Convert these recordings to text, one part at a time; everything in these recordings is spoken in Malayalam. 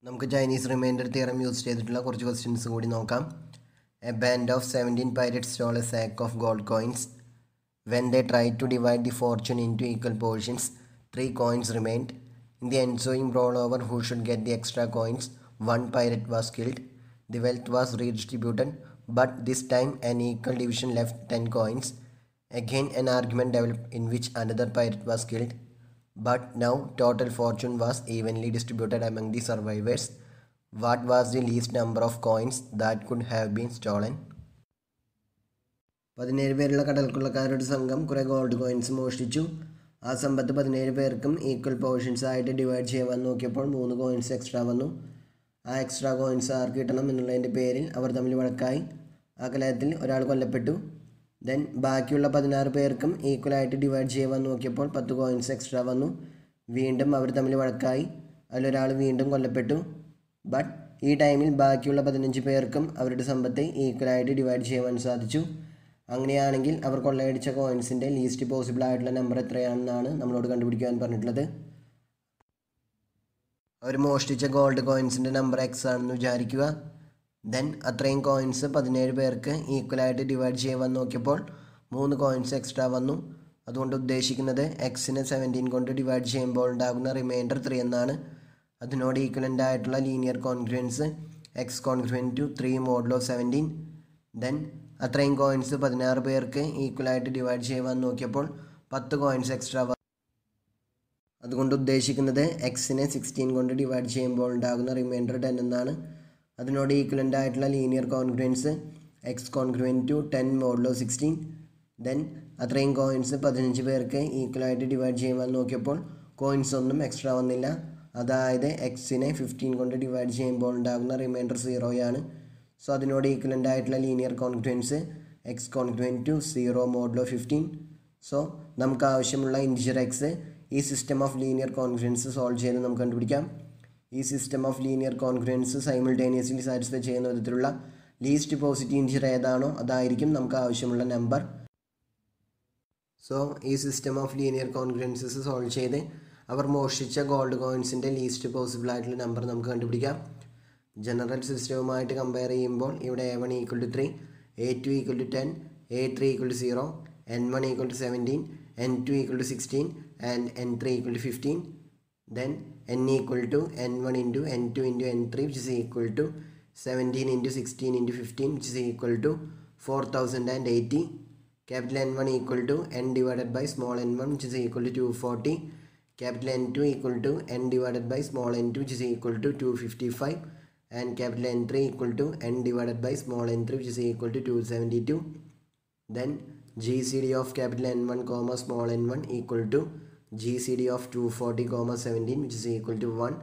നമുക്ക് ചൈനീസ് റിമൈൻഡർ തിയറം യൂസ് ചെയ്തിട്ടുള്ള കുറച്ച് ക്വസ്റ്റ്യൻസ് കൂടി നോക്കാം. A band of 17 pirates stole a sack of gold coins. When they tried to divide the fortune into equal portions, 3 coins remained. In the ensuing brawl over who should get the extra coins, one pirate was killed. The wealth was redistributed, but this time an equal division left 10 coins. Again an argument developed in which another pirate was killed, but now total fortune was evenly distributed among the survivors. What was the least number of coins that could have been stolen? 17 പേരുള്ള കടൽക്കൊള്ളക്കാരുടെ സംഘം കുറേ ഗോൾഡ് കോയിൻസ് മോഷ്ടിച്ചു. ആ സമ്പത്ത് 17 പേർക്കും ഈക്വൽ പോർഷൻസ് ആയിട്ട് ഡിവൈഡ് ചെയ്യാൻ നോക്കിയപ്പോൾ 3 കോയിൻസ് എക്സ്ട്രാ വന്നു. ആ എക്സ്ട്രാ കോയിൻസ് ആർക്ക് കിട്ടണം എന്നുള്ളതിൻ്റെ പേരിൽ അവർ തമ്മിൽ വഴക്കായി. ആ കലഹത്തിൽ ഒരാൾ കൊല്ലപ്പെട്ടു. ദെൻ ബാക്കിയുള്ള 16 പേർക്കും ഈക്വലായിട്ട് ഡിവൈഡ് ചെയ്യാൻ നോക്കിയപ്പോൾ 10 കോയിൻസ് എക്സ്ട്രാ വന്നു. വീണ്ടും അവർ തമ്മിൽ വഴക്കായി. അതിലൊരാൾ വീണ്ടും കൊല്ലപ്പെട്ടു. ബട്ട് ഈ ടൈമിൽ ബാക്കിയുള്ള 15 പേർക്കും അവരുടെ സമ്പത്ത് ഈക്വലായിട്ട് ഡിവൈഡ് ചെയ്യുവാൻ സാധിച്ചു. അങ്ങനെയാണെങ്കിൽ അവർ കൊള്ളയടിച്ച കോയിൻസിൻ്റെ ലീസ്റ്റ് പോസിബിൾ ആയിട്ടുള്ള നമ്പർ എത്രയാണെന്നാണ് നമ്മളോട് കണ്ടുപിടിക്കാൻ പറഞ്ഞിട്ടുള്ളത്. അവർ മോഷ്ടിച്ച ഗോൾഡ് കോയിൻസിൻ്റെ നമ്പർ എക്സ് ആണെന്ന് വിചാരിക്കുക. ദെൻ അത്രയും കോയിൻസ് 17 പേർക്ക് ഈക്വലായിട്ട് ഡിവൈഡ് ചെയ്യുവാൻ നോക്കിയപ്പോൾ 3 കോയിൻസ് എക്സ്ട്രാ വന്നു. അതുകൊണ്ട് ഉദ്ദേശിക്കുന്നത് എക്സിനെ 17 കൊണ്ട് ഡിവൈഡ് ചെയ്യുമ്പോൾ ഉണ്ടാകുന്ന റിമൈൻഡർ 3 എന്നാണ്. അതിനോട് ഈക്വലൻ്റ് ആയിട്ടുള്ള linear congruence x congruent to 3 modulo 17. Then അത്രയും കോയിൻസ് 16 പേർക്ക് ഈക്വലായിട്ട് ഡിവൈഡ് ചെയ്യുവാൻ നോക്കിയപ്പോൾ 10 കോയിൻസ് എക്സ്ട്രാ വന്നു. അതുകൊണ്ട് ഉദ്ദേശിക്കുന്നത് എക്സിനെ 16 കൊണ്ട് ഡിവൈഡ് ചെയ്യുമ്പോൾ ഉണ്ടാകുന്ന റിമൈൻഡർ 10 എന്നാണ്. അതിനോട് ഈക്വലൻ്റ് ആയിട്ടുള്ള linear congruence x congruent to 10 modulo 16. Then അത്രയും കോയിൻസ് 15 പേർക്ക് ഈക്വലായിട്ട് ഡിവൈഡ് ചെയ്യുവാൻ നോക്കിയപ്പോൾ കോയിൻസ് ഒന്നും എക്സ്ട്രാ വന്നില്ല. അതായത് എക്സിനെ 15 കൊണ്ട് ഡിവൈഡ് ചെയ്യുമ്പോൾ ഉണ്ടാകുന്ന റിമൈൻഡർ 0 സോ അതിനോട് ഈക്വലൻ്റ് ആയിട്ടുള്ള linear congruence x congruent to 0 modulo 15. So നമുക്ക് ആവശ്യമുള്ള ഇൻറ്റിജർ എക്സ് ഈ system of linear congruence solve ചെയ്ത് നമുക്ക് കണ്ടുപിടിക്കാം. ഈ system of linear congruence simultaneously satisfy ചെയ്യുന്ന വിധത്തിലുള്ള ലീസ്റ്റ് പോസിറ്റീവ് ഇൻറ്റിജർ ഏതാണോ അതായിരിക്കും നമുക്ക് ആവശ്യമുള്ള നമ്പർ. സോ ഈ system of linear congruences solve ചെയ്ത് അവർ മോഷ്ടിച്ച ഗോൾഡ് കോയിൻസിൻ്റെ ലീസ്റ്റ് പോസിബിൾ ആയിട്ടുള്ള നമ്പർ നമുക്ക് കണ്ടുപിടിക്കാം. ജനറൽ സിസ്റ്റവുമായിട്ട് കമ്പയർ ചെയ്യുമ്പോൾ ഇവിടെ A1 equal to 3, A2 equal to 10, A3 equal to 0, N1 equal to 17, N2 equal to 16 and N3 equal to 15. Then N equal to N1 into N2 into N3 which is equal to 17 into 16 into 15 which is equal to 4080. Capital N1 equal to N divided by small n1 which is equal to 240. Capital N2 equal to N divided by small n2 which is equal to 255. And capital N3 equal to N divided by small n3 which is equal to 272. Then GCD of capital N1 comma small n1 equal to GCD of 240 comma 17 which is equal to 1.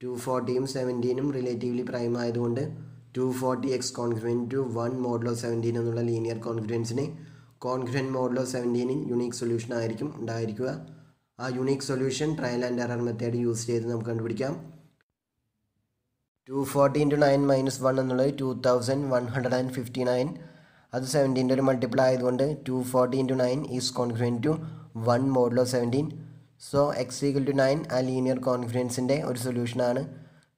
240യും 17യും റിലേറ്റീവ്ലി പ്രൈം ആയതുകൊണ്ട് 240x കോൺഗ്രുവൻ ടു 1 മോഡുലോ 17 എന്നുള്ള ലീനിയർ കോൺഗ്രുവൻസിന് കോൺഗ്രുവൻ മോഡുലോ 17 യുണീക്ക് സൊല്യൂഷൻ ആയിരിക്കും ഉണ്ടായിരിക്കുക. ആ unique solution trial and error method use ചെയ്ത് നമുക്ക് കണ്ടുപിടിക്കാം. 240 into 9 minus 1 എന്നുള്ളത് 2159. അത് 17ൻ്റെ ഒരു മൾട്ടിപ്പിൾ ആയതുകൊണ്ട് 240 into 9 is congruent to 1 modulo 17. So x equal to 9 ആ ലീനിയർ കോൺഗ്രുവൻസിൻ്റെ ഒരു സൊല്യൂഷനാണ്.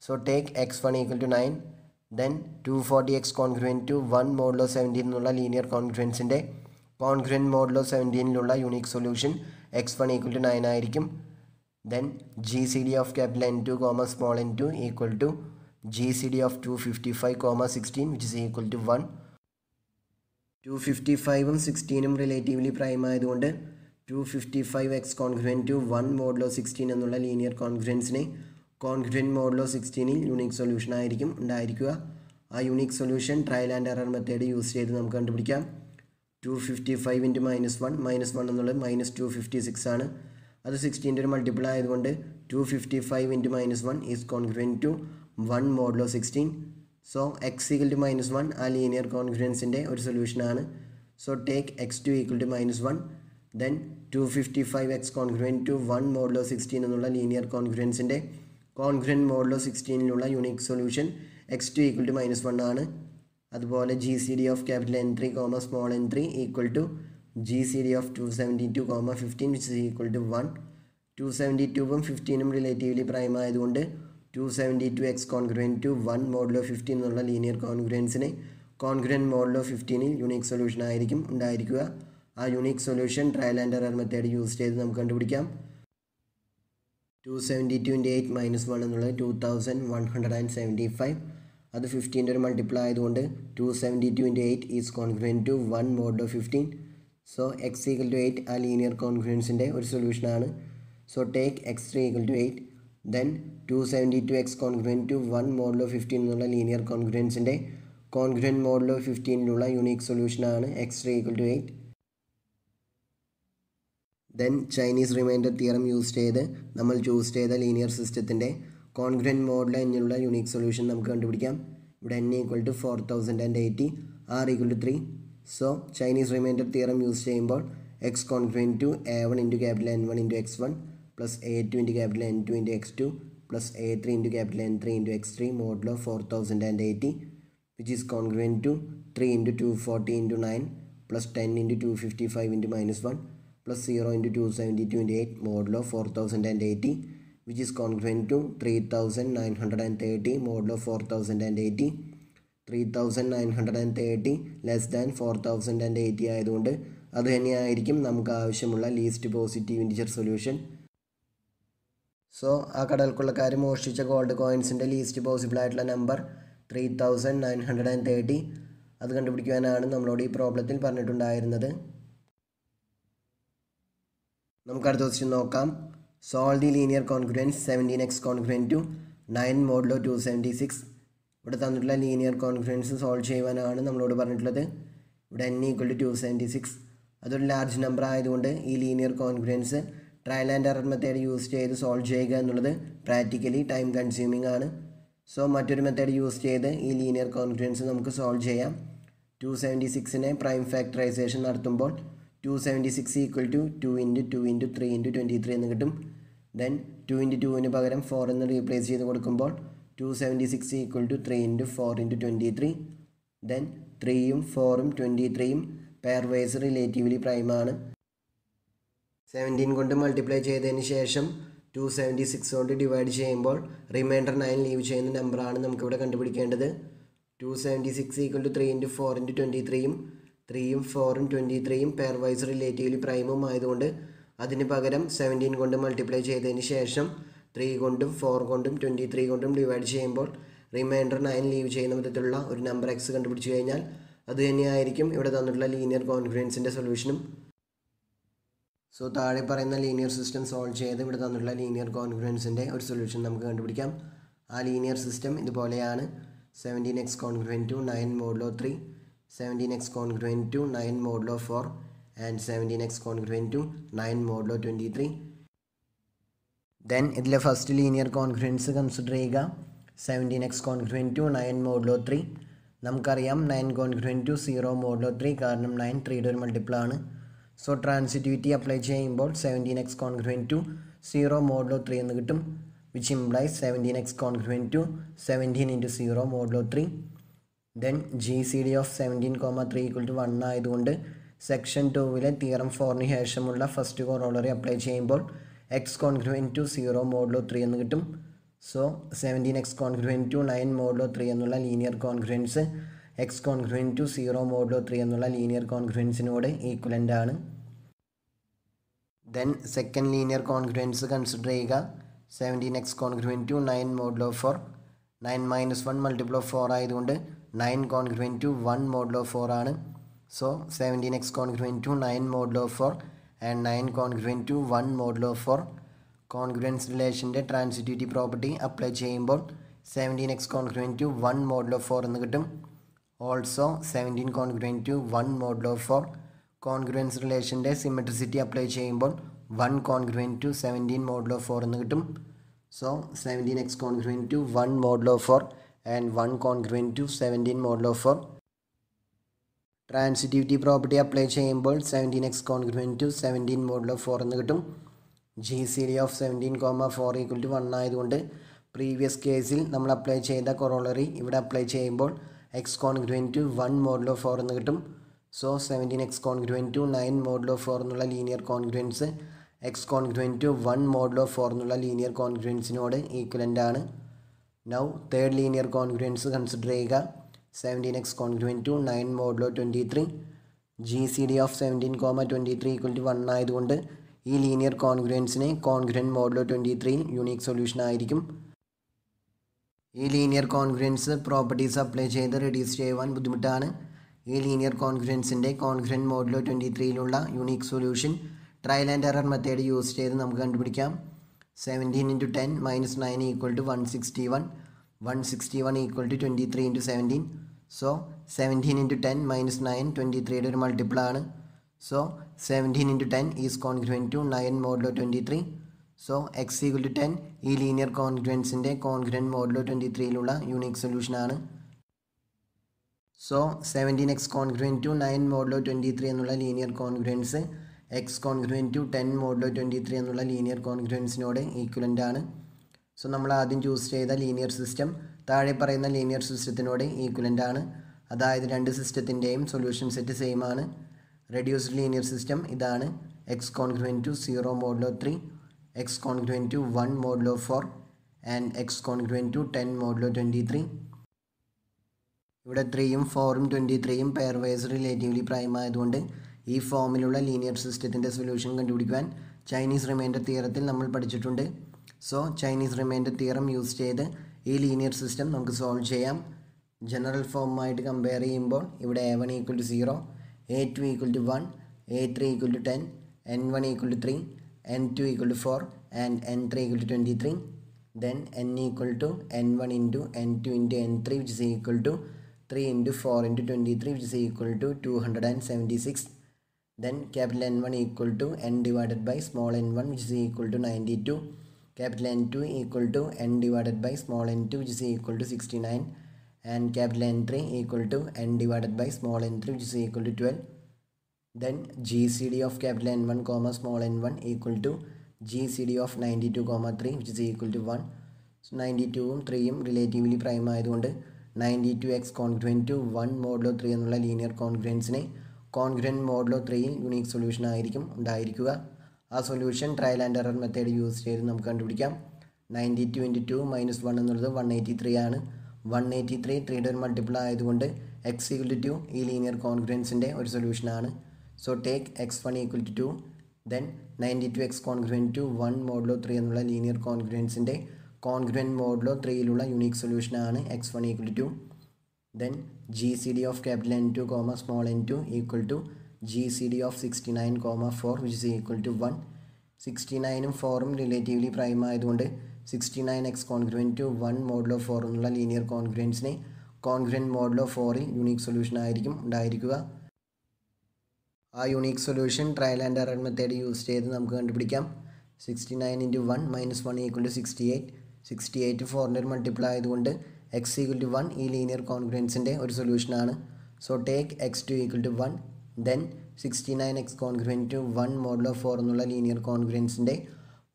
So take x1 equal to 9. Then 240x congruent to 1 modulo 17 എന്നുള്ള ലീനിയർ കോൺഗ്രുവൻസിൻ്റെ കോൺഗ്രുവൻ മോഡുലോ 17ലുള്ള unique solution x1 equal to 9 ആയിരിക്കും. Then GCD of capital N2 comma small n2 equal to GCD of 255 comma 16 which is equal to 1. 255ഉം 16ഉം റിലേറ്റീവ്ലി പ്രൈം ആയതുകൊണ്ട് 255x കോൺഗ്രുവൻ ടു 1 മോഡുലോ 16 എന്നുള്ള ലീനിയർ കോൺഗ്രുവൻസിനെ കോൺഗ്രുവൻ മോഡുലോ 16ൽ യൂണിക് സൊല്യൂഷൻ ആയിരിക്കും ഉണ്ടായിരിക്കുക. ആ unique solution trial and error method use ചെയ്ത് നമുക്ക് കണ്ടുപിടിക്കാം. 255 into -1 എന്നുള്ളത് -256 ആണ്. അത് 16ൻ്റെ ഒരു മൾട്ടിപ്പിൾ ആയതുകൊണ്ട് 255 into -1 is congruent to 1 modulo 16. So x equal to -1 ആ ലീനിയർ കോൺഗ്രുവൻസിൻ്റെ ഒരു സൊല്യൂഷനാണ്. So take x2 equal to -1. Then 255x congruent to 1 modulo 16 എന്നുള്ള ലീനിയർ കോൺഗ്രുവൻസിൻ്റെ കോൺഗ്രുവൻ മോഡുലോ 16ലുള്ള unique solution x2 equal to -1 ആണ്. അതുപോലെ GCD of capital N3 comma small n3 equal to GCD of 272 comma 15 which is equal to 1. 272ഉം 15ഉം റിലേറ്റീവ്ലി പ്രൈം ആയതുകൊണ്ട് 272x കോൺഗ്രുവൻറ്റ് ടു 1 മോഡുലോ 15 എന്നുള്ള ലീനിയർ കോൺഗ്രുവൻസിന് കോൺഗ്രുവൻറ്റ് മോഡുലോ 15ൽ യുണീക്ക് സൊല്യൂഷൻ ആയിരിക്കും ഉണ്ടായിരിക്കുക. ആ unique solution trial and error method use ചെയ്ത് നമുക്ക് കണ്ടുപിടിക്കാം. 272 × 8 - 1 എന്നുള്ളത് 2175. അത് 15ൻ്റെ ഒരു മൾട്ടിപ്പിൾ ആയതുകൊണ്ട് 272 × 8 is congruent to 1 modulo 15. So x = 8 ആ ലീനിയർ കോൺഗ്രുവൻസിൻ്റെ ഒരു സൊല്യൂഷനാണ്. So take x3 = 8. Then 272x congruent to 1 modulo 15 എന്നുള്ള ലീനിയർ കോൺഗ്രുവൻസിൻ്റെ കോൺഗ്രുവൻറ്റ് മോഡുലോ 15ലുള്ള യുണീക്ക് സൊല്യൂഷനാണ് x3 = 8. Then Chinese remainder theorem use ചെയ്ത് നമ്മൾ ചൂസ് ചെയ്ത ലീനിയർ സിസ്റ്റത്തിൻ്റെ കോൺഗ്രുവൻറ്റ് മോഡുലോ എന്നുള്ള യുണീക്ക് സൊല്യൂഷൻ നമുക്ക് കണ്ടുപിടിക്കാം. ഇവിടെ n = 4080, r = 3. So Chinese remainder theorem use ചെയ്യുമ്പോൾ x congruent to a1 × N1 × x1 plus a2 × N2 × x2 plus a3 × N3 × x3 modulo 4080, which is congruent to 3 × 240 × 9 plus 10 × 255 × -1 plus 0 × 272 × 8 modulo 4080, which is congruent to 3930 modulo 4080. 3930 less than 4080 ആയതുകൊണ്ട് അത് തന്നെയായിരിക്കും നമുക്ക് ആവശ്യമുള്ള least positive integer solution. So ആ കടൽക്കൊള്ളക്കാർ മോഷ്ടിച്ച ഗോൾഡ് കോയിൻസിൻ്റെ ലീസ്റ്റ് പോസിബിൾ ആയിട്ടുള്ള നമ്പർ 3930. അത് കണ്ടുപിടിക്കുവാനാണ് നമ്മളോട് ഈ പ്രോബ്ലത്തിൽ പറഞ്ഞിട്ടുണ്ടായിരുന്നത്. നമുക്ക് അടുത്ത ക്വസ്റ്റ്യൻ നോക്കാം. Solve the linear congruence 17x congruent to 9 modulo 276. ഇവിടെ തന്നിട്ടുള്ള ലീനിയർ കോൺഗ്രുവൻസ് സോൾവ് ചെയ്യുവാനാണ് നമ്മളോട് പറഞ്ഞിട്ടുള്ളത്. ഇവിടെ n = 276. അതൊരു ലാർജ് നമ്പർ ആയതുകൊണ്ട് ഈ linear congruence trial and error method use ചെയ്ത് സോൾവ് ചെയ്യുക എന്നുള്ളത് പ്രാക്ടിക്കലി ടൈം കൺസ്യൂമിംഗ് ആണ്. സോ മറ്റൊരു മെത്തേഡ് യൂസ് ചെയ്ത് ഈ ലീനിയർ കോൺഗ്രുവൻസ് നമുക്ക് സോൾവ് ചെയ്യാം. 276നെ പ്രൈം ഫാക്ടറൈസേഷൻ നടത്തുമ്പോൾ 276 = 2 × 2 × 3 × 23 എന്ന് കിട്ടും. ദെൻ 2 × 2ന് പകരം 4 എന്ന് റീപ്ലേസ് ചെയ്ത് കൊടുക്കുമ്പോൾ 276 = 3 × 4 × 23. ദെൻ 3ഉം 4ഉം 23ഉം പെയർ വൈസ് റിലേറ്റീവ്ലി പ്രൈമാണ്. 17 കൊണ്ട് മൾട്ടിപ്ലൈ ചെയ്തതിന് ശേഷം 276 കൊണ്ട് ഡിവൈഡ് ചെയ്യുമ്പോൾ റിമൈൻഡർ 9 ലീവ് ചെയ്യുന്ന നമ്പറാണ് നമുക്കിവിടെ കണ്ടുപിടിക്കേണ്ടത്. 276 = 3 × 4 × 23ഉം 3ഉം 4ഉം 23ഉം പെയർ വൈസ് റിലേറ്റീവ്ലി പ്രൈമും ആയതുകൊണ്ട് അതിന് പകരം 17 കൊണ്ട് മൾട്ടിപ്ലൈ ചെയ്തതിന് ശേഷം 3 കൊണ്ടും 4 കൊണ്ടും 23 കൊണ്ടും ഡിവൈഡ് ചെയ്യുമ്പോൾ റിമൈൻഡർ 9 ലീവ് ചെയ്യുന്ന വിധത്തിലുള്ള ഒരു നമ്പർ x കണ്ടുപിടിച്ച് കഴിഞ്ഞാൽ അത് തന്നെയായിരിക്കും ഇവിടെ തന്നിട്ടുള്ള ലീനിയർ കോൺഗ്രുവൻസിൻ്റെ സൊല്യൂഷനും. സോ താഴെ പറയുന്ന ലീനിയർ സിസ്റ്റം സോൾവ് ചെയ്ത് ഇവിടെ തന്നിട്ടുള്ള ലീനിയർ കോൺഗ്രുവൻസിൻ്റെ ഒരു സൊല്യൂഷൻ നമുക്ക് കണ്ടുപിടിക്കാം. ആ ലീനിയർ സിസ്റ്റം ഇതുപോലെയാണ്. 17x congruent to 9 modulo 3, 17x congruent to 9 modulo 4 and 17x congruent to 9 modulo 23. Then ഇതിലെ ഫസ്റ്റ് ലീനിയർ കോൺഗ്രുവൻസ് കൺസിഡർ ചെയ്യുക. 17x congruent to 9 modulo 3. നമുക്കറിയാം 9 കോൺഗ്രുവൻറ്റ് ടു 0 മോഡുലോ 3 കാരണം 9 3യുടെ ഒരു മൾട്ടിപ്പിളാണ്. സോ ട്രാൻസിറ്റിവിറ്റി അപ്ലൈ ചെയ്യുമ്പോൾ 17x കോൺഗ്രുവൻറ്റ് ടു 0 മോഡുലോ 3 എന്ന് കിട്ടും, which implies 17x congruent to 17 × 0 modulo 3. Then GCD of 17, 3 = 1 ആയതുകൊണ്ട് സെക്ഷൻ 2-ലെ തിയറം 4ന് ശേഷമുള്ള ഫസ്റ്റ് കൊറോളറി അപ്ലൈ ചെയ്യുമ്പോൾ x കോൺഗ്രുവൻറ്റ് ടു 0 മോഡുലോ 3 എന്ന് കിട്ടും. So 17x congruent to 9 modulo 3 എന്നുള്ള linear congruence x congruent to 0 modulo 3 എന്നുള്ള ലീനിയർ കോൺഗ്രുവൻസിനോട് ഈക്വലൻ്റ് ആണ്. Then second linear congruence consider ചെയ്യുക. 17x congruent to 9 modulo 4. 9 - 1 multiple of 4 ആയതുകൊണ്ട് 9 കോൺഗ്രുവൻറ്റ് ടു 1 മോഡുലോ 4 ആണ്. So 17x congruent to 9 modulo 4 and 9 congruent to 1 modulo 4. Congruence റിലേഷൻ്റെ ട്രാൻസിറ്റിവിറ്റി പ്രോപ്പർട്ടി അപ്ലൈ ചെയ്യുമ്പോൾ 17x കോൺഗ്രുവൻറ്റ് ടു 1 മോഡുലോ 4 എന്ന് കിട്ടും. Also 17 congruent to 1 modulo 4. Congruence റിലേഷൻ്റെ സിമെട്രിസിറ്റി അപ്ലൈ ചെയ്യുമ്പോൾ 1 കോൺഗ്രുവൻറ്റ് ടു 17 മോഡുലോ 4 എന്ന് കിട്ടും. So 17x congruent to 1 modulo 4 and 1 congruent to 17 modulo 4. Transitivity property apply ചെയ്യുമ്പോൾ 17x കോൺഗ്രുവൻറ്റ് ടു 17 മോഡുലോ 4 എന്ന് കിട്ടും. GCD ഓഫ് 17, 4 = 1 ആയതുകൊണ്ട് പ്രീവിയസ് കേസിൽ നമ്മൾ അപ്ലൈ ചെയ്ത കൊറോളറി ഇവിടെ അപ്ലൈ ചെയ്യുമ്പോൾ x കോൺഗ്രുവൻറ്റ് ടു 1 മോഡുലോ 4 എന്ന് കിട്ടും. So 17x congruent to 9 modulo 4 എന്നുള്ള linear congruence x congruent to 1 modulo 4 എന്നുള്ള ലീനിയർ കോൺഗ്രുവൻസിനോട് ഈക്വലൻ്റ് ആണ്. Now third linear congruence consider ചെയ്യുക. 17x congruent to 9 modulo 23. GCD of 17, 23 = 1 ആയതുകൊണ്ട് ഈ ലീനിയർ കോൺഗ്രുവൻസിന് കോൺഗ്രുവൻറ്റ് മോഡുലോ 23 യൂണീക്ക് സൊല്യൂഷൻ ആയിരിക്കും. ഈ ലീനിയർ കോൺഗ്രുവൻസ് പ്രോപ്പർട്ടീസ് അപ്ലൈ ചെയ്ത് റെഡ്യൂസ് ചെയ്യുവാൻ ബുദ്ധിമുട്ടാണ്. ഈ ലീനിയർ കോൺഗ്രുവൻസിൻ്റെ കോൺഗ്രുവൻറ്റ് മോഡുലോ 23ലുള്ള unique solution trial and error method use ചെയ്ത് നമുക്ക് കണ്ടുപിടിക്കാം. 17 × 10 - 9 = 161. 161 = 23 × 17. സോ 17 × 10 - 9 23യുടെ ഒരു മൾട്ടിപ്പിൾ ആണ്. So 17 × 10 is congruent to 9 modulo 23. So x = 10 ഈ ലീനിയർ കോൺഗ്രുവൻസിൻ്റെ കോൺഗ്രുവൻറ്റ് മോഡുലോ 23ലുള്ള യൂണീക്ക് സൊല്യൂഷനാണ്. So 17x congruent to 9 modulo 23 എന്നുള്ള linear congruence x congruent to 10 modulo 23 എന്നുള്ള ലീനിയർ കോൺഗ്രുവൻസിനോട് ഈക്വലൻ്റ് ആണ്. സോ നമ്മൾ ആദ്യം ചൂസ് ചെയ്ത ലീനിയർ സിസ്റ്റം താഴെ പറയുന്ന ലീനിയർ സിസ്റ്റത്തിനോട് ഈക്വലൻ്റ് ആണ്. അതായത് രണ്ട് സിസ്റ്റത്തിൻ്റെയും സൊല്യൂഷൻ സെറ്റ് സെയിം ആണ്. റെഡ്യൂസ്ഡ് ലീനിയർ സിസ്റ്റം ഇതാണ്. x congruent to 0 modulo 3, x congruent to 1 modulo 4 and x congruent to 10 modulo 23. ഇവിടെ 3ഉം 4ഉം 23ഉം പെയർ വൈസ് റിലേറ്റീവ്ലി പ്രൈം ആയതുകൊണ്ട് ഈ ഫോമിലുള്ള ലീനിയർ സിസ്റ്റത്തിൻ്റെ സൊല്യൂഷൻ കണ്ടുപിടിക്കുവാൻ ചൈനീസ് റിമൈൻഡർ തിയറത്തിൽ നമ്മൾ പഠിച്ചിട്ടുണ്ട്. So Chinese remainder theorem use ചെയ്ത് ഈ ലീനിയർ സിസ്റ്റം നമുക്ക് സോൾവ് ചെയ്യാം. ജനറൽ ഫോമുമായിട്ട് കമ്പയർ ചെയ്യുമ്പോൾ ഇവിടെ a1 = 0, a2 = 1, a3 = 10, n1 = 3, n2 = 4 and n3 = 23. Then n = n1 × n2 × n3 which is equal to 3 × 4 × 23 which is equal to 276. Then capital N1 = n divided by small n1 which is equal to 92. Capital N2 = n divided by small n2 which is equal to 69. And capital N3 = n divided by small n3 which is equal to 12. Then GCD of capital N1, small n1 = GCD of 92, 3 which is equal to 1. So 92ഉം 3ഉം റിലേറ്റീവ്ലി പ്രൈം ആയതുകൊണ്ട് 92x കോൺഗ്രുവൻറ്റ് ടു 1 മോഡുലോ 3 എന്നുള്ള ലീനിയർ കോൺഗ്രുവൻസിനെ കോൺഗ്രുവൻറ്റ് മോഡുലോ 3യിൽ യൂണീക്ക് സൊല്യൂഷൻ ആയിരിക്കും ഉണ്ടായിരിക്കുക. ആ solution trial and error method use ചെയ്ത് നമുക്ക് കണ്ടുപിടിക്കാം. 92 × 2 - 1 എന്നുള്ളത് 183 ആണ്. 183 3യുടെ ഒരു മൾട്ടിപ്പിൾ ആയതുകൊണ്ട് x = 2 ഈ ലീനിയർ കോൺഗ്രുവൻസിൻ്റെ ഒരു സൊല്യൂഷനാണ്. So take x1 = 2. Then 92x congruent to 1 modulo 3 എന്നുള്ള ലീനിയർ കോൺഗ്രുവൻസിൻ്റെ കോൺഗ്രുവൻറ്റ് മോഡുലോ 3യിലുള്ള യൂണീക്ക് സൊല്യൂഷനാണ് x1 = 2. Then GCD of capital N2, small n2 = GCD of 69, 4 which is equal to 1. 69ഉം 4ഉം റിലേറ്റീവ്ലി പ്രൈം ആയതുകൊണ്ട് 69x കോൺഗ്രുവൻറ്റ് ടു 1 മോഡുലോ 4 എന്നുള്ള ലീനിയർ കോൺഗ്രുവൻസിനെ കോൺഗ്രുവൻറ്റ് മോഡുലോ 4ൽ യൂണീക്ക് സൊല്യൂഷൻ ആയിരിക്കും ഉണ്ടായിരിക്കുക. ആ unique solution trial and error method use ചെയ്ത് നമുക്ക് കണ്ടുപിടിക്കാം. 69 × 1 - 1 = 68. 68 4ൻ്റെ ഒരു മൾട്ടിപ്പിൾ ആയതുകൊണ്ട് x = 1 ഈ ലീനിയർ കോൺഗ്രുവൻസിൻ്റെ ഒരു സൊല്യൂഷനാണ്. So take x2 = 1. Then 69x congruent to 1 modulo 4 എന്നുള്ള ലീനിയർ കോൺഗ്രുവൻസിൻ്റെ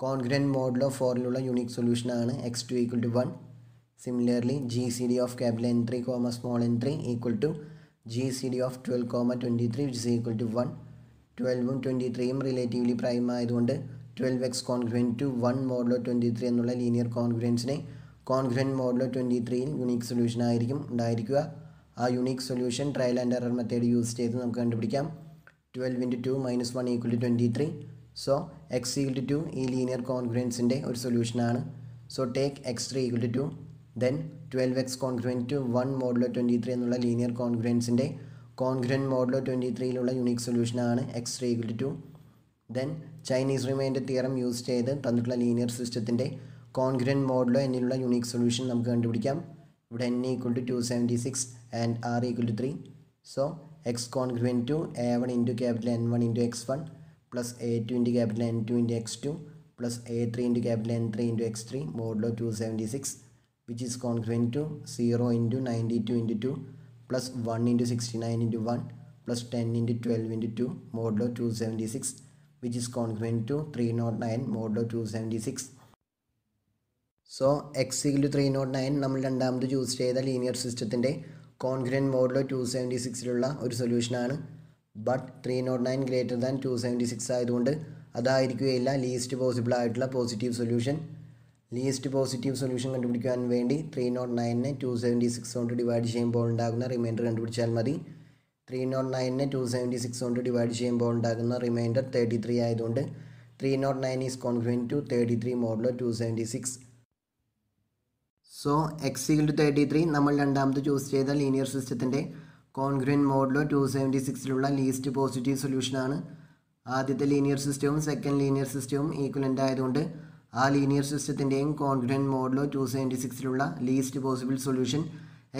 കോൺഗ്രുവൻറ്റ് മോഡുലോ 4ലുള്ള യൂണീക്ക് സൊല്യൂഷനാണ് x2 = 1. Similarly GCD of capital N3, small n3 = GCD of 12, 23 which is equal to 1. 12ഉം 23ഉം റിലേറ്റീവ്ലി പ്രൈം ആയതുകൊണ്ട് 12x കോൺഗ്രുവൻറ്റ് ടു 1 മോഡുലോ 23 എന്നുള്ള ലീനിയർ കോൺഗ്രുവൻസിനെ കോൺഗ്രുവൻറ്റ് മോഡുലോ 23യിൽ യൂണീക്ക് സൊല്യൂഷൻ ആയിരിക്കും ഉണ്ടായിരിക്കുക. ആ unique solution trial and error method use ചെയ്ത് നമുക്ക് കണ്ടുപിടിക്കാം. 12 × 2 - 1 = 23. സോ x = 2 ഈ ലീനിയർ കോൺഗ്രുവൻസിൻ്റെ ഒരു സൊല്യൂഷനാണ്. So take x3 = 2. Then 12x congruent to 1 modulo 23 എന്നുള്ള ലീനിയർ കോൺഗ്രുവൻസിൻ്റെ കോൺഗ്രുവൻറ്റ് മോഡുലോ 23യിലുള്ള യൂണീക്ക് സൊല്യൂഷനാണ് x3 = 2. Then Chinese remainder theorem use ചെയ്ത് തന്നിട്ടുള്ള ലീനിയർ സിസ്റ്റത്തിൻ്റെ കോൺഗ്രുവൻറ്റ് മോഡുലോ എന്നിലുള്ള യൂണീക്ക് സൊല്യൂഷൻ നമുക്ക് കണ്ടുപിടിക്കാം. ഇവിടെ n = 276 and r = 3. So x congruent to a1 × capital N1 × x1 plus a2 × capital N2 × x2 plus a3 × capital N3 × x3 modulo 276 which is congruent to 0 × 92 × 2 plus 1 × 69 × 1 plus 10 × 12 × 2 modulo 276 which is congruent to 309 modulo 276. So x equal to 309 നമ്മൾ രണ്ടാമത് ചൂസ് ചെയ്ത ലീനിയർ സിസ്റ്റത്തിൻ്റെ കോൺഗ്രൻറ്റ് മോഡുലോ 276ലുള്ള ഒരു സൊല്യൂഷനാണ്. ബട്ട് 309 ഗ്രേറ്റർ ദാൻ 276 ആയതുകൊണ്ട് അതായിരിക്കുകയില്ല ലീസ്റ്റ് പോസിബിൾ ആയിട്ടുള്ള positive solution. Least positive solution കണ്ടുപിടിക്കാൻ വേണ്ടി 309നെ 276 കൊണ്ട് ഡിവൈഡ് ചെയ്യുമ്പോൾ ഉണ്ടാകുന്ന റിമൈൻഡർ കണ്ടുപിടിച്ചാൽ മതി. 309നെ 276 കൊണ്ട് ഡിവൈഡ് ചെയ്യുമ്പോൾ ഉണ്ടാകുന്ന റിമൈൻഡർ 33 ആയതുകൊണ്ട് 309 is congruent to 33 modulo 276. So x equal to 33 നമ്മൾ രണ്ടാമത് ചൂസ് ചെയ്ത ലീനിയർ സിസ്റ്റത്തിൻ്റെ കോൺഗ്രുവൻറ്റ് മോഡുലോ 276ലുള്ള ലീസ്റ്റ് പോസിറ്റീവ് സൊല്യൂഷനാണ്. ആദ്യത്തെ ലീനിയർ സിസ്റ്റവും സെക്കൻഡ് ലീനിയർ സിസ്റ്റവും ഈക്വലൻ്റ് ആയതുകൊണ്ട് ആ ലീനിയർ സിസ്റ്റത്തിൻ്റെയും കോൺഗ്രുവൻറ്റ് മോഡുലോ 276ലുള്ള least possible solution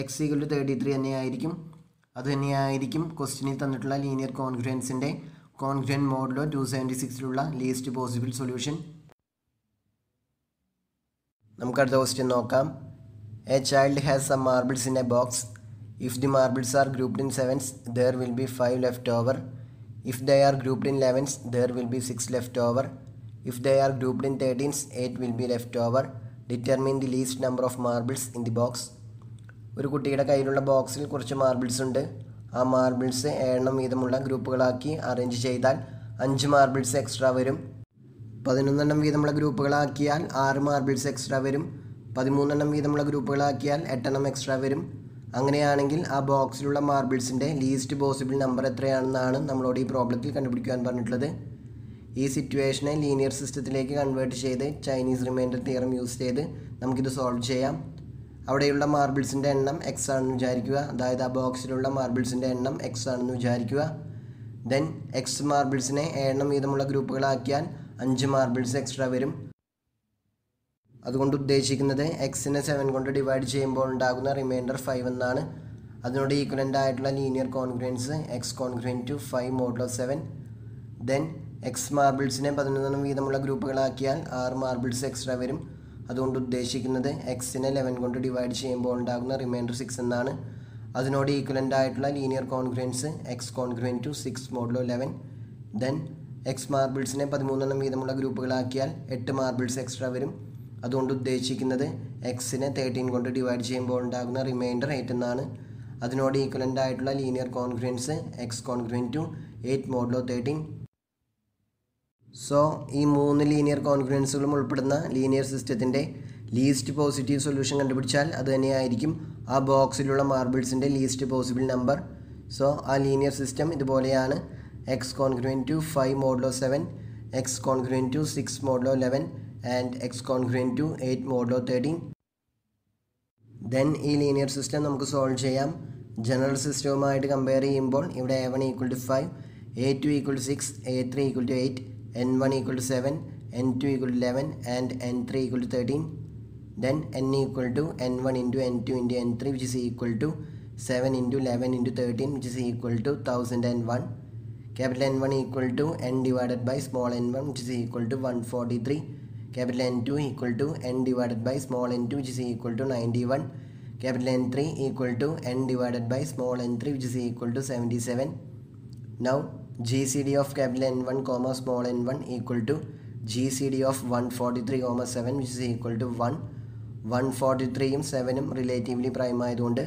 x equal to 33 തന്നെയായിരിക്കും. അതുതന്നെയായിരിക്കും ക്വസ്റ്റ്യനിൽ തന്നിട്ടുള്ള ലീനിയർ കോൺഗ്രുവൻസിൻ്റെ കോൺഗ്രുവൻറ്റ് മോഡുലോ 276ലുള്ള ലീസ്റ്റ് പോസിബിൾ സൊല്യൂഷൻ. നമുക്ക് അടുത്ത ക്വസ്റ്റ്യൻ നോക്കാം. A child has some marbles in A box. If the marbles are grouped in sevens there will be 5 left over. If they are grouped in 11s, there will be 6 left over. If they are grouped in 13s, 8 will be left over. Determine the least number of marbles in the box. ഒരു കുട്ടിയുടെ കയ്യിലുള്ള ബോക്സിൽ കുറച്ച് മാർബിൾസ് ഉണ്ട്. ആ മാർബിൾസ് 7 വീതമുള്ള ഗ്രൂപ്പുകളാക്കി അറേഞ്ച് ചെയ്താൽ 5 മാർബിൾസ് എക്സ്ട്രാ വരും. 11 വീതമുള്ള ഗ്രൂപ്പുകളാക്കിയാൽ 6 മാർബിൾസ് എക്സ്ട്രാ വരും. 13 വീതമുള്ള ഗ്രൂപ്പുകളാക്കിയാൽ 8 എക്സ്ട്രാ വരും. അങ്ങനെയാണെങ്കിൽ ആ ബോക്സിലുള്ള മാർബിൾസിൻ്റെ ലീസ്റ്റ് പോസിബിൾ നമ്പർ എത്രയാണെന്നാണ് നമ്മളോട് ഈ പ്രോബ്ലത്തിൽ കണ്ടുപിടിക്കാൻ പറഞ്ഞിട്ടുള്ളത്. ഈ സിറ്റുവേഷനെ ലീനിയർ സിസ്റ്റത്തിലേക്ക് കൺവേർട്ട് ചെയ്ത് ചൈനീസ് റിമൈൻഡർ തിയറം യൂസ് ചെയ്ത് നമുക്കിത് സോൾവ് ചെയ്യാം. അവിടെയുള്ള മാർബിൾസിൻ്റെ എണ്ണം എക്സ് ആണെന്ന് വിചാരിക്കുക. അതായത് ആ ബോക്സിലുള്ള മാർബിൾസിൻ്റെ എണ്ണം എക്സ് ആണെന്ന് വിചാരിക്കുക. ദെൻ എക്സ് മാർബിൾസിനെ 7 വീതമുള്ള ഗ്രൂപ്പുകളാക്കിയാൽ 5 മാർബിൾസ് എക്സ്ട്രാ വരും. അതുകൊണ്ട് ഉദ്ദേശിക്കുന്നത് എക്സിനെ 7 കൊണ്ട് ഡിവൈഡ് ചെയ്യുമ്പോൾ ഉണ്ടാകുന്ന റിമൈൻഡർ 5 എന്നാണ്. അതിനോട് ഈക്വലൻ്റ് ആയിട്ടുള്ള linear congruence x congruent to 5 modulo 7. Then x മാർബിൾസിനെ 11 വീതമുള്ള ഗ്രൂപ്പുകളാക്കിയാൽ 6 മാർബിൾസ് എക്സ്ട്രാ വരും. അതുകൊണ്ട് ഉദ്ദേശിക്കുന്നത് എക്സിനെ 11 കൊണ്ട് ഡിവൈഡ് ചെയ്യുമ്പോൾ ഉണ്ടാകുന്ന റിമൈൻഡർ 6 എന്നാണ്. അതിനോട് ഈക്വലൻ്റ് ആയിട്ടുള്ള linear congruence x congruent to 6 modulo 11. Then x മാർബിൾസിനെ 13 വീതമുള്ള ഗ്രൂപ്പുകളാക്കിയാൽ 8 മാർബിൾസ് എക്സ്ട്രാ വരും. അതുകൊണ്ട് ഉദ്ദേശിക്കുന്നത് എക്സിനെ 13 കൊണ്ട് ഡിവൈഡ് ചെയ്യുമ്പോൾ ഉണ്ടാകുന്ന റിമൈൻഡർ 8 എന്നാണ്. അതിനോട് ഈക്വലൻ്റ് ആയിട്ടുള്ള linear congruence x congruent to 8 modulo 13. So ഈ 3 ലീനിയർ കോൺഗ്രുവൻസുകളും ഉൾപ്പെടുന്ന ലീനിയർ സിസ്റ്റത്തിൻ്റെ ലീസ്റ്റ് പോസിറ്റീവ് സൊല്യൂഷൻ കണ്ടുപിടിച്ചാൽ അത് തന്നെയായിരിക്കും ആ ബോക്സിലുള്ള മാർബിൾസിൻ്റെ ലീസ്റ്റ് പോസിബിൾ നമ്പർ. സോ ആ ലീനിയർ സിസ്റ്റം ഇതുപോലെയാണ്. X congruent to 5 modulo 7, x congruent to 6 modulo 11 and x congruent to 8 modulo 13. Then ഈ ലീനിയർ സിസ്റ്റം നമുക്ക് സോൾവ് ചെയ്യാം. ജനറൽ സിസ്റ്റവുമായിട്ട് കമ്പയർ ചെയ്യുമ്പോൾ ഇവിടെ A1 equal to 5, A2 equal to 6, A3 equal to 8, N1 equal to 7, N2 equal to 11 and N3 equal to 13. Then N equal to N1 into N2 into N3 which is equal to 7 into 11 into 13 which is equal to 1001. Capital N1 equal to N divided by small n1 which is equal to 143. Capital N2 equal to N divided by small n2 which is equal to 91. Capital N3 equal to N divided by small n3 which is equal to 77. Now GCD of capital N1 comma small n1 equal to GCD of 143 comma 7 which is equal to 1. 143യും 7ഉം റിലേറ്റീവ്ലി പ്രൈം ആയതുകൊണ്ട്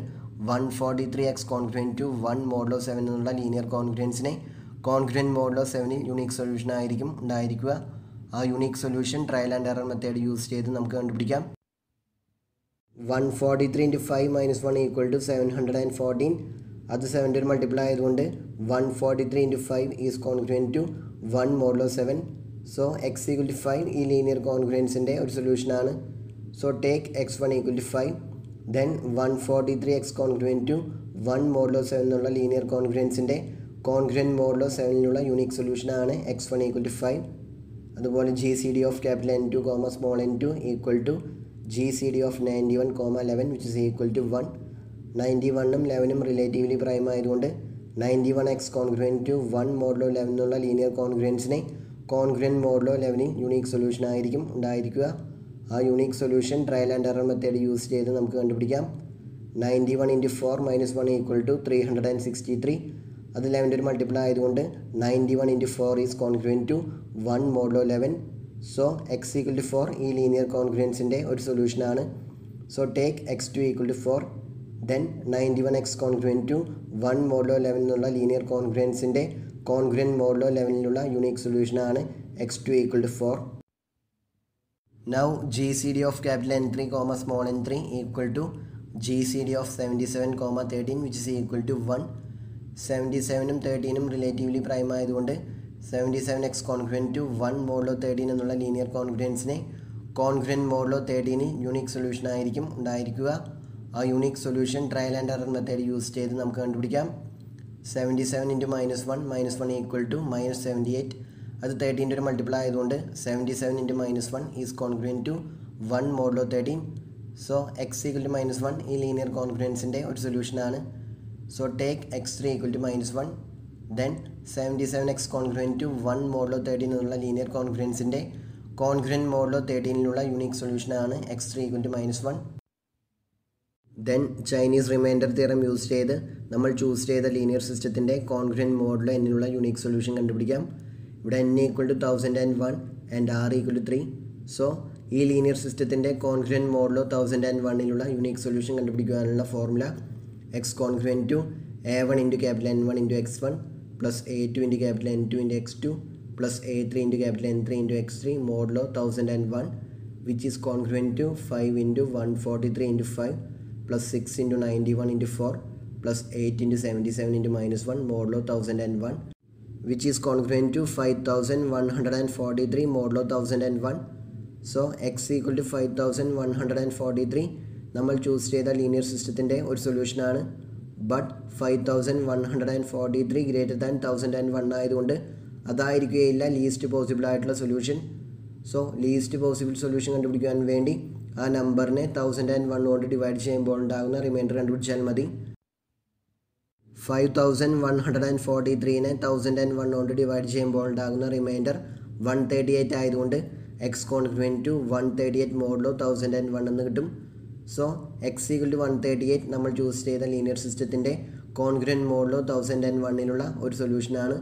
143x കോൺഗ്രുവൻറ്റ് ടു 1 മോഡുലോ 7 എന്നുള്ള ലീനിയർ കോൺഗ്രുവൻസിനെ കോൺഗ്രുവൻറ്റ് മോഡുലോ 7 യൂണിക് സൊല്യൂഷൻ ആയിരിക്കും ഉണ്ടായിരിക്കുക. ആ unique solution trial and error method use ചെയ്ത് നമുക്ക് കണ്ടുപിടിക്കാം. 143 ഇൻറ്റു 5 മൈനസ് 1 ഈക്വൽ ടു 714. അത് 7ൻ്റെ ഒരു മൾട്ടിപ്പിൾ ആയതുകൊണ്ട് 143 into 5 is congruent to 1 modulo 7. So x equal to 5 ഈ ലീനിയർ കോൺഗ്രുവൻസിൻ്റെ ഒരു സൊല്യൂഷനാണ്. So take x1 equal to 5. Then 143x congruent to 1 modulo 7 എന്നുള്ള ലീനിയർ കോൺഗ്രുവൻസിൻ്റെ കോൺഗ്രുവൻറ്റ് മോഡുലോ 7നുള്ള യൂണിക് സൊല്യൂഷനാണ് x1 ഈക്വൽ ടു 5. അതുപോലെ GCD of capital N2 comma small n2 equal to GCD of 91 comma 11 which is equal to 1. 91ഉം 11ഉം റിലേറ്റീവ്ലി പ്രൈം ആയതുകൊണ്ട് 91x കോൺഗ്രുവൻറ്റ് ടു 1 മോഡുലോ 11 എന്നുള്ള ലീനിയർ കോൺഗ്രുവൻസിനെ കോൺഗ്രുവൻറ്റ് മോഡുലോ 11 യൂണിക് സൊല്യൂഷൻ ആയിരിക്കും ഉണ്ടായിരിക്കുക. ആ unique solution trial and error method use ചെയ്ത് നമുക്ക് കണ്ടുപിടിക്കാം. 91 ഇൻറ്റു 4 മൈനസ് 1 ഈക്വൽ ടു 363. അത് 11ൻ്റെ ഒരു മൾട്ടിപ്പിൾ ആയതുകൊണ്ട് 91 into 4 is congruent to 1 modulo 11. So x equal to 4 ഈ ലീനിയർ കോൺഗ്രുവൻസിൻ്റെ ഒരു സൊല്യൂഷനാണ്. So take x2 equal to 4. Then 91x congruent to 1 modulo 11 എന്നുള്ള ലീനിയർ കോൺഗ്രുവൻസിൻ്റെ കോൺഗ്രുവൻറ്റ് മോഡുലോ 11ലുള്ള യൂണിക് സൊല്യൂഷനാണ് x2 equal to 4. Now GCD of capital N3 comma small n3 equal to GCD of 77 comma 13 which is equal to 1. 77 13 relatively prime ആയതുകൊണ്ട് 77x കോൺഗ്രുവൻറ്റ് ടു 1 മോഡുലോ 13 എന്നുള്ള ലീനിയർ കോൺഗ്രുവൻസിനെ കോൺഗ്രുവൻറ്റ് മോഡുലോ 13 യൂണിക് സൊല്യൂഷൻ ആയിരിക്കും ഉണ്ടായിരിക്കുക. ആ unique solution trial and error method use ചെയ്ത് നമുക്ക് കണ്ടുപിടിക്കാം. 77 ഇൻറ്റു -1 ഈക്വൽ ടു -78. അത് 13 ഒരു മൾട്ടിപ്പിൾ ആയതുകൊണ്ട് 77 into -1 is congruent to 1 modulo 13. So x equal to -1 ഈ ലീനിയർ കോൺഗ്രുവൻസിൻ്റെ ഒരു സൊല്യൂഷനാണ്. So take x3 equal to -1, then 77x congruent to 1 modulo 13 എന്നുള്ള ലീനിയർ കോൺഗ്രുവൻസിൻ്റെ കോൺഗ്രുവൻറ്റ് മോഡുലോ 13 യൂണിക് സൊല്യൂഷൻ ആണ് x3 equal to -1. Then Chinese remainder theorem use ചെയ്ത് നമ്മൾ ചൂസ് ചെയ്ത ലീനിയർ സിസ്റ്റത്തിൻ്റെ കോൺഗ്രുവൻറ്റ് മോഡുലോ എന്നിലുള്ള യൂണിക് സൊല്യൂഷൻ കണ്ടുപിടിക്കാം. ഇവിടെ n equal to 1001 and r equal to 3. So ഈ ലീനിയർ സിസ്റ്റത്തിൻ്റെ കോൺഗ്രുവൻറ്റ് മോഡുലോ 1001 യൂണിക് സൊല്യൂഷൻ കണ്ടുപിടിക്കാനുള്ള formula x congruent to a1 into capital N1 into x1 plus a2 into capital N2 into x2 plus a3 into capital N3 into x3 modulo 1001 which is congruent to 5 into 143 into 5 plus 6 into 91 into 4 plus 8 into 77 into -1 modulo 1001 which is congruent to 5143 modulo 1001. So x equal to 5143 നമ്മൾ ചൂസ് ചെയ്ത ലീനിയർ സിസ്റ്റത്തിൻ്റെ ഒരു സൊല്യൂഷനാണ്. ബട്ട് 5143 ഗ്രേറ്റർ ദാൻ 1001 ആയതുകൊണ്ട് അതായിരിക്കുകയില്ല ലീസ്റ്റ് പോസിബിൾ ആയിട്ടുള്ള solution. So least possible solution കണ്ടുപിടിക്കാൻ വേണ്ടി ആ നമ്പറിനെ 1001 കൊണ്ട് ഡിവൈഡ് ചെയ്യുമ്പോൾ ഉണ്ടാകുന്ന റിമൈൻഡർ കണ്ടുപിടിച്ചാൽ മതി. 5143നെ 1001 കൊണ്ട് ഡിവൈഡ് ചെയ്യുമ്പോൾ ഉണ്ടാകുന്ന റിമൈൻഡർ 138 ആയതുകൊണ്ട് എക്സ് കോൺഗ്രുവൻറ്റ് ടു 138 മോഡുലോ 1001 എന്ന് കിട്ടും. സോ എക്സ് ഈക്വൽ ടു 138 നമ്മൾ ചൂസ് ചെയ്ത ലീനിയർ സിസ്റ്റത്തിൻ്റെ കോൺഗ്രുവൻറ്റ് മോഡുലോ 1001 ഒരു സൊല്യൂഷനാണ്.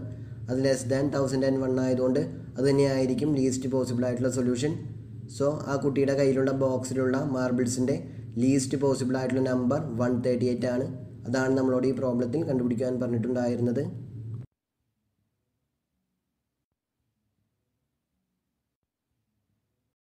അത് ലെസ് ദാൻ 1001 ആയതുകൊണ്ട് അത് തന്നെയായിരിക്കും ലീസ്റ്റ് പോസിബിൾ ആയിട്ടുള്ള സൊല്യൂഷൻ. സോ ആ കുട്ടിയുടെ കയ്യിലുള്ള ബോക്സിലുള്ള മാർബിൾസിൻ്റെ ലീസ്റ്റ് പോസിബിൾ ആയിട്ടുള്ള നമ്പർ 138 ആണ്. അതാണ് നമ്മളോട് ഈ പ്രോബ്ലത്തിൽ കണ്ടുപിടിക്കാൻ പറഞ്ഞിട്ടുണ്ടായിരുന്നത്.